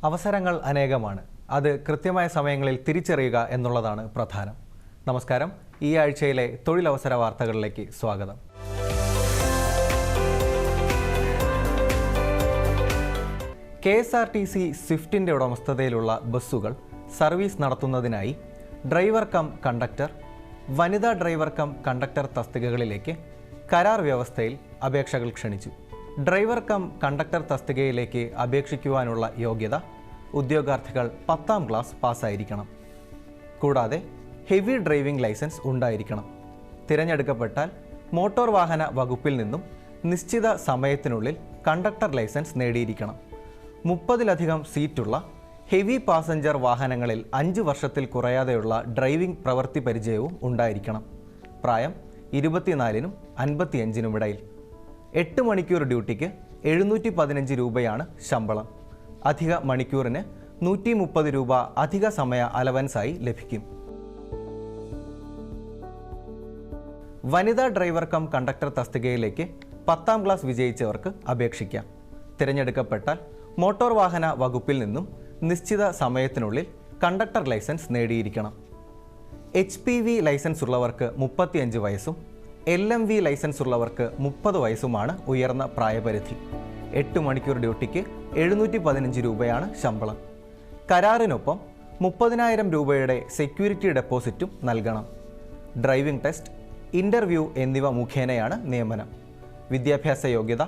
അവസരങ്ങൾ അനേകമാണ്. അത് കൃത്യമായ സമയങ്ങളിൽ തിരിച്ചറിയുക എന്നുള്ളതാണ് പ്രധാനം. നമസ്കാരം. ഈ ആഴ്ചയിലെ തൊഴിലവസര വാർത്തകളിലേക്ക് സ്വാഗതം. KSRTC സ്വിഫ്റ്റിൻ്റെ ഉടമസ്ഥതയിലുള്ള ബസ്സുകൾ സർവീസ് നടത്തുന്നതിനായി ഡ്രൈവർ കം കണ്ടക്ടർ, വനിതാ ഡ്രൈവർ കം കണ്ടക്ടർ തസ്തികകളിലേക്ക് കരാർ വ്യവസ്ഥയിൽ അപേക്ഷകൾ ക്ഷണിച്ചു. ഡ്രൈവർ കം കണ്ടക്ടർ തസ്തികയിലേക്ക് അപേക്ഷിക്കുവാനുള്ള യോഗ്യത ഉദ്യോഗാർത്ഥികൾ 10ാം ക്ലാസ് പാസ്സായിരിക്കണം. കൂടാതെ ഹെവി ഡ്രൈവിംഗ് ലൈസൻസ് ഉണ്ടായിരിക്കണം. തിരഞ്ഞെടുക്കപ്പെട്ടാൽ മോട്ടോർ വാഹന വകുപ്പിൽ നിന്നും നിശ്ചിത സമയത്തിനുള്ളിൽ കണ്ടക്ടർ ലൈസൻസ് നേടിയിരിക്കണം. 30ലധികം സീറ്റുള്ള ഹെവി പാസഞ്ചർ വാഹനങ്ങളിൽ 5 വർഷത്തിൽ കുറയാതെയുള്ള ഡ്രൈവിംഗ് പ്രവൃത്തി പരിചയവും ഉണ്ടായിരിക്കണം. പ്രായം 24നും 55നും ഇടയിൽ. 8 മണിക്കൂർ ഡ്യൂട്ടിക്ക് 715 രൂപയാണ് ശമ്പളം. അധിക മണിക്കൂറിന് 130 രൂപ അധിക സമയ അലവൻസായി ലഭിക്കും. വനിതാ ഡ്രൈവർ കം കണ്ടക്ടർ തസ്തികയിലേക്ക് 10ാം ക്ലാസ് വിജയിച്ചവർക്ക് അപേക്ഷിക്കാം. തിരഞ്ഞെടുക്കപ്പെട്ടാൽ മോട്ടോർ വാഹന വകുപ്പിൽ നിന്നും നിശ്ചിത സമയത്തിനുള്ളിൽ കണ്ടക്ടർ ലൈസൻസ് നേടിയിരിക്കണം. HPV ലൈസൻസ് ഉള്ളവർക്ക് 35 വയസ്സും LMV ലൈസൻസ് ഉള്ളവർക്ക് 30 വയസ്സുമാണ് ഉയർന്ന പ്രായപരിധി. 8 മണിക്കൂർ ഡ്യൂട്ടിക്ക് 715 രൂപയാണ് ശമ്പളം. കരാറിനൊപ്പം 30,000 രൂപയുടെ സെക്യൂരിറ്റി ഡെപ്പോസിറ്റും നൽകണം. ഡ്രൈവിംഗ് ടെസ്റ്റ്, ഇൻ്റർവ്യൂ എന്നിവ മുഖേനയാണ് നിയമനം. വിദ്യാഭ്യാസ യോഗ്യത,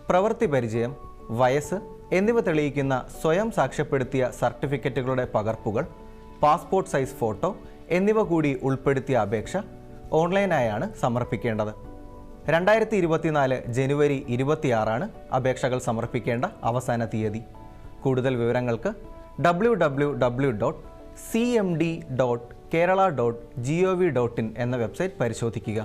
പ്രവൃത്തി പരിചയം, വയസ്സ് എന്നിവ തെളിയിക്കുന്ന സ്വയം സാക്ഷ്യപ്പെടുത്തിയ സർട്ടിഫിക്കറ്റുകളുടെ പകർപ്പുകൾ, പാസ്പോർട്ട് സൈസ് ഫോട്ടോ എന്നിവ കൂടി ഉൾപ്പെടുത്തിയ അപേക്ഷ ഓൺലൈനായാണ് സമർപ്പിക്കേണ്ടത്. 2024 ജനുവരി 26 അപേക്ഷകൾ സമർപ്പിക്കേണ്ട അവസാന തീയതി. കൂടുതൽ വിവരങ്ങൾക്ക് www.cmd.kerala.gov.in എന്ന വെബ്സൈറ്റ് പരിശോധിക്കുക.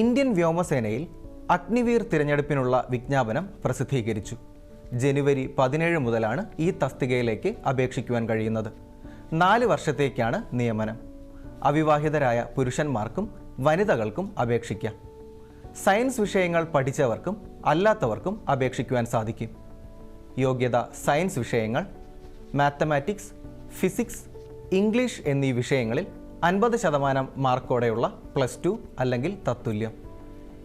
ഇന്ത്യൻ വ്യോമസേനയിൽ അഗ്നിവീർ തിരഞ്ഞെടുപ്പിനുള്ള വിജ്ഞാപനം പ്രസിദ്ധീകരിച്ചു. ജനുവരി 17 മുതലാണ് ഈ തസ്തികയിലേക്ക് അപേക്ഷിക്കുവാൻ കഴിയുന്നത്. 4 വർഷത്തേക്കാണ് നിയമനം. അവിവാഹിതരായ പുരുഷന്മാർക്കും വനിതകൾക്കും അപേക്ഷിക്കാം. സയൻസ് വിഷയങ്ങൾ പഠിച്ചവർക്കും അല്ലാത്തവർക്കും അപേക്ഷിക്കുവാൻ സാധിക്കും. യോഗ്യത: സയൻസ് വിഷയങ്ങൾ, മാത്തമാറ്റിക്സ്, ഫിസിക്സ്, ഇംഗ്ലീഷ് എന്നീ വിഷയങ്ങളിൽ 50% മാർക്കോടെയുള്ള +2 അല്ലെങ്കിൽ തത്തുല്യം.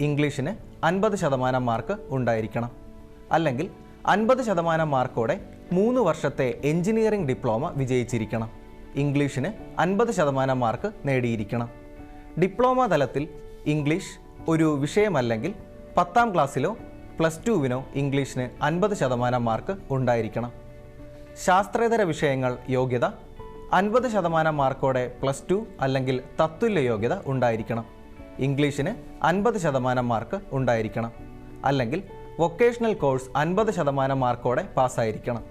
ഇംഗ്ലീഷിന് 50% മാർക്ക് ഉണ്ടായിരിക്കണം. അല്ലെങ്കിൽ 50% മാർക്കോടെ 3 വർഷത്തെ എഞ്ചിനീയറിംഗ് ഡിപ്ലോമ വിജയിച്ചിരിക്കണം. ഇംഗ്ലീഷിന് 50% മാർക്ക് നേടിയിരിക്കണം. ഡിപ്ലോമ തലത്തിൽ ഇംഗ്ലീഷ് ഒരു വിഷയമല്ലെങ്കിൽ 10ാം ക്ലാസ്സിലോ +2വിനോ ഇംഗ്ലീഷിന് 50% മാർക്ക് ഉണ്ടായിരിക്കണം. ശാസ്ത്രേതര വിഷയങ്ങൾ യോഗ്യത: 50% മാർക്കോടെ +2 അല്ലെങ്കിൽ തത്തുല്യ യോഗ്യത ഉണ്ടായിരിക്കണം. ഇംഗ്ലീഷിന് 50% മാർക്ക് ഉണ്ടായിരിക്കണം. അല്ലെങ്കിൽ വൊക്കേഷണൽ കോഴ്സ് 50% മാർക്കോടെ പാസ്സായിരിക്കണം.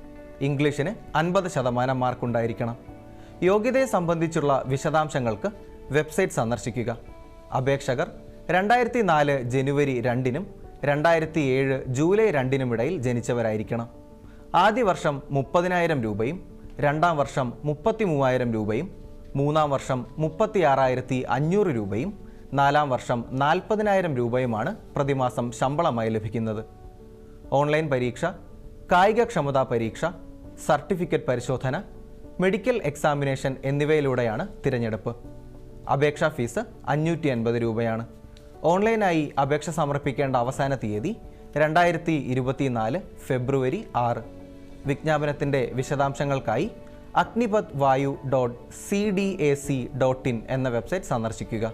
ഇംഗ്ലീഷിന് 50% മാർക്ക് ഉണ്ടായിരിക്കണം. യോഗ്യതയെ സംബന്ധിച്ചുള്ള വിശദാംശങ്ങൾക്ക് വെബ്സൈറ്റ് സന്ദർശിക്കുക. അപേക്ഷകർ 2004 ജനുവരി 2നും 2007 ജൂലൈ 2നും ഇടയിൽ ജനിച്ചവരായിരിക്കണം. ആദ്യ വർഷം 30,000 രൂപയും 2ാം വർഷം 33,000 രൂപയും 3ാം വർഷം 36,500 രൂപയും 4ാം വർഷം 40,000 രൂപയുമാണ് പ്രതിമാസം ശമ്പളമായി ലഭിക്കുന്നത്. ഓൺലൈൻ പരീക്ഷ, കായികക്ഷമതാ പരീക്ഷ, സർട്ടിഫിക്കറ്റ് പരിശോധന, മെഡിക്കൽ എക്സാമിനേഷൻ എന്നിവയിലൂടെയാണ് തിരഞ്ഞെടുപ്പ്. അപേക്ഷാ ഫീസ് 550 രൂപയാണ്. ഓൺലൈനായി അപേക്ഷ സമർപ്പിക്കേണ്ട അവസാന തീയതി 2024 ഫെബ്രുവരി 6. വിജ്ഞാപനത്തിൻ്റെ വിശദാംശങ്ങൾക്കായി agnipathvayu.cdac.in എന്ന വെബ്സൈറ്റ് സന്ദർശിക്കുക.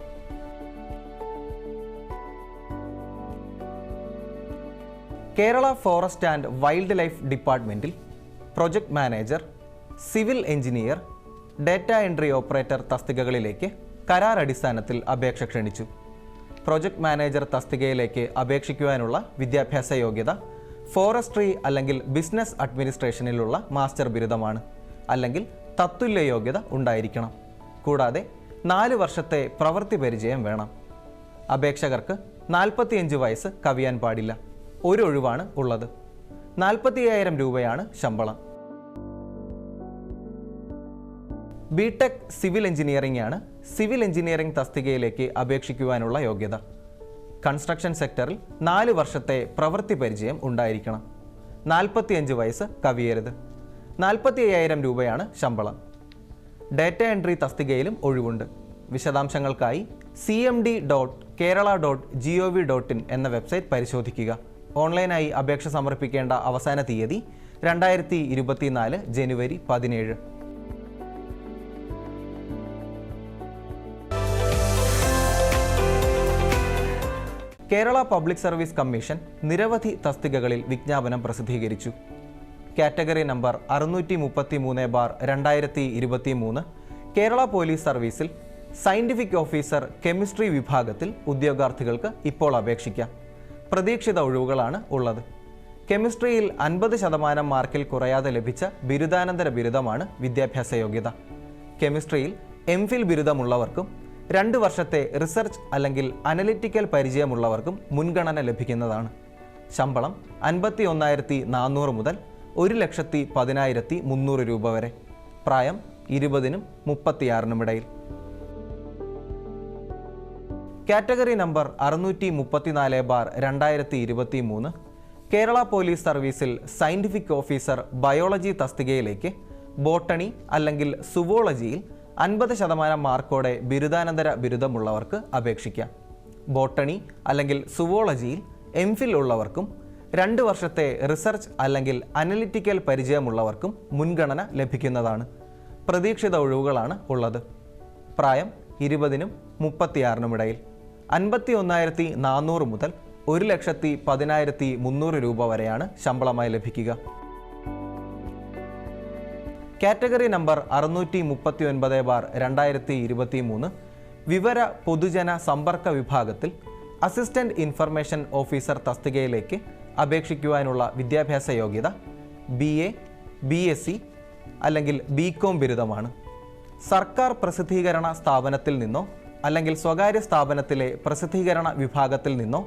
Kerala forest and wildlife ഡിപ്പാർട്ട്മെൻറ്റിൽ project manager, civil engineer, data entry operator തസ്തികകളിലേക്ക് കരാർ അടിസ്ഥാനത്തിൽ അപേക്ഷ ക്ഷണിച്ചു. പ്രൊജക്ട് മാനേജർ തസ്തികയിലേക്ക് അപേക്ഷിക്കുവാനുള്ള വിദ്യാഭ്യാസ യോഗ്യത ഫോറസ്ട്രി അല്ലെങ്കിൽ ബിസിനസ് അഡ്മിനിസ്ട്രേഷനിലുള്ള മാസ്റ്റർ ബിരുദമാണ്. അല്ലെങ്കിൽ തത്തുല്യ യോഗ്യത ഉണ്ടായിരിക്കണം. കൂടാതെ 4 വർഷത്തെ പ്രവൃത്തി പരിചയം വേണം. അപേക്ഷകർക്ക് 45 വയസ്സ് കവിയാൻ പാടില്ല. ഒരു ഒഴിവാണ് ഉള്ളത്. 45,000 രൂപയാണ് ശമ്പളം. ബിടെക് സിവിൽ എഞ്ചിനീയറിംഗ് ആണ് സിവിൽ എഞ്ചിനീയറിംഗ് തസ്തികയിലേക്ക് അപേക്ഷിക്കുവാനുള്ള യോഗ്യത. കൺസ്ട്രക്ഷൻ സെക്ടറിൽ 4 വർഷത്തെ പ്രവൃത്തി പരിചയം ഉണ്ടായിരിക്കണം. 45 വയസ്സ് കവിയരുത്. 45,000 രൂപയാണ് ശമ്പളം. ഡാറ്റ എൻട്രി തസ്തികയിലും ഒഴിവുണ്ട്. വിശദാംശങ്ങൾക്കായി cmd.kerala.gov.in എന്ന വെബ്സൈറ്റ് പരിശോധിക്കുക. ഓൺലൈനായി അപേക്ഷ സമർപ്പിക്കേണ്ട അവസാന തീയതി 2024 ജനുവരി 17. കേരള പബ്ലിക് സർവീസ് കമ്മീഷൻ നിരവധി തസ്തികകളിൽ വിജ്ഞാപനം പ്രസിദ്ധീകരിച്ചു. കാറ്റഗറി നമ്പർ 633/2023 കേരള പോലീസ് സർവീസിൽ സയന്റിഫിക് ഓഫീസർ കെമിസ്ട്രി വിഭാഗത്തിൽ ഉദ്യോഗാർത്ഥികൾക്ക് ഇപ്പോൾ അപേക്ഷിക്കാം. പ്രതീക്ഷിത ഒഴിവുകളാണ് ഉള്ളത്. കെമിസ്ട്രിയിൽ 50% മാർക്കിൽ കുറയാതെ ലഭിച്ച ബിരുദാനന്തര ബിരുദമാണ് വിദ്യാഭ്യാസ യോഗ്യത. കെമിസ്ട്രിയിൽ എംഫിൽ ബിരുദമുള്ളവർക്കും 2 വർഷത്തെ റിസർച്ച് അല്ലെങ്കിൽ അനലിറ്റിക്കൽ പരിചയമുള്ളവർക്കും മുൻഗണന ലഭിക്കുന്നതാണ്. ശമ്പളം 51,400 മുതൽ 1,10,300 രൂപ വരെ. പ്രായം 20-നും 36-നും ഇടയിൽ. കാറ്റഗറി നമ്പർ 634/2023 കേരള പോലീസ് സർവീസിൽ സയന്റിഫിക് ഓഫീസർ ബയോളജി തസ്തികയിലേക്ക് ബോട്ടണി അല്ലെങ്കിൽ സുവോളജിയിൽ 50% മാർക്കോടെ ബിരുദാനന്തര ബിരുദമുള്ളവർക്ക് അപേക്ഷിക്കാം. ബോട്ടണി അല്ലെങ്കിൽ സുവോളജിയിൽ എംഫിൽ ഉള്ളവർക്കും 2 വർഷത്തെ റിസർച്ച് അല്ലെങ്കിൽ അനലിറ്റിക്കൽ പരിചയമുള്ളവർക്കും മുൻഗണന ലഭിക്കുന്നതാണ്. പ്രതീക്ഷിത ഒഴിവുകളാണ് ഉള്ളത്. പ്രായം 20-നും 36-നും ഇടയിൽ. 51,400 മുതൽ 1,10,300 രൂപ വരെയാണ് ശമ്പളമായി ലഭിക്കുക. കാറ്റഗറി നമ്പർ 639/2023 വിവര പൊതുജന സമ്പർക്ക വിഭാഗത്തിൽ അസിസ്റ്റന്റ് ഇൻഫർമേഷൻ ഓഫീസർ തസ്തികയിലേക്ക് അപേക്ഷിക്കുവാനുള്ള വിദ്യാഭ്യാസ യോഗ്യത BA, BSc അല്ലെങ്കിൽ BCom ബിരുദമാണ്. സർക്കാർ പ്രസിദ്ധീകരണ സ്ഥാപനത്തിൽ നിന്നോ അല്ലെങ്കിൽ സ്വകാര്യ സ്ഥാപനത്തിലെ പ്രസിദ്ധീകരണ വിഭാഗത്തിൽ നിന്നോ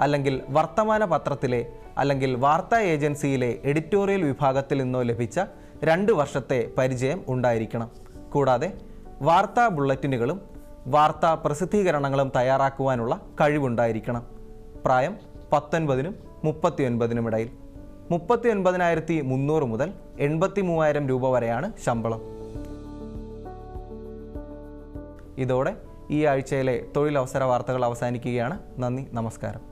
അല്ലെങ്കിൽ വർത്തമാന പത്രത്തിലെ അല്ലെങ്കിൽ വാർത്താ ഏജൻസിയിലെ എഡിറ്റോറിയൽ വിഭാഗത്തിൽ നിന്നോ ലഭിച്ച 2 വർഷത്തെ പരിചയം ഉണ്ടായിരിക്കണം. കൂടാതെ വാർത്താ ബുള്ളറ്റിനുകളും വാർത്താ പ്രസിദ്ധീകരണങ്ങളും തയ്യാറാക്കുവാനുള്ള കഴിവുണ്ടായിരിക്കണം. പ്രായം 19-നും 39-നും ഇടയിൽ. 39,300 മുതൽ 83,000 രൂപ വരെയാണ് ശമ്പളം. ഇതോടെ ഈ ആഴ്ചയിലെ തൊഴിലവസര വാർത്തകൾ അവസാനിക്കുകയാണ്. നന്ദി, നമസ്കാരം.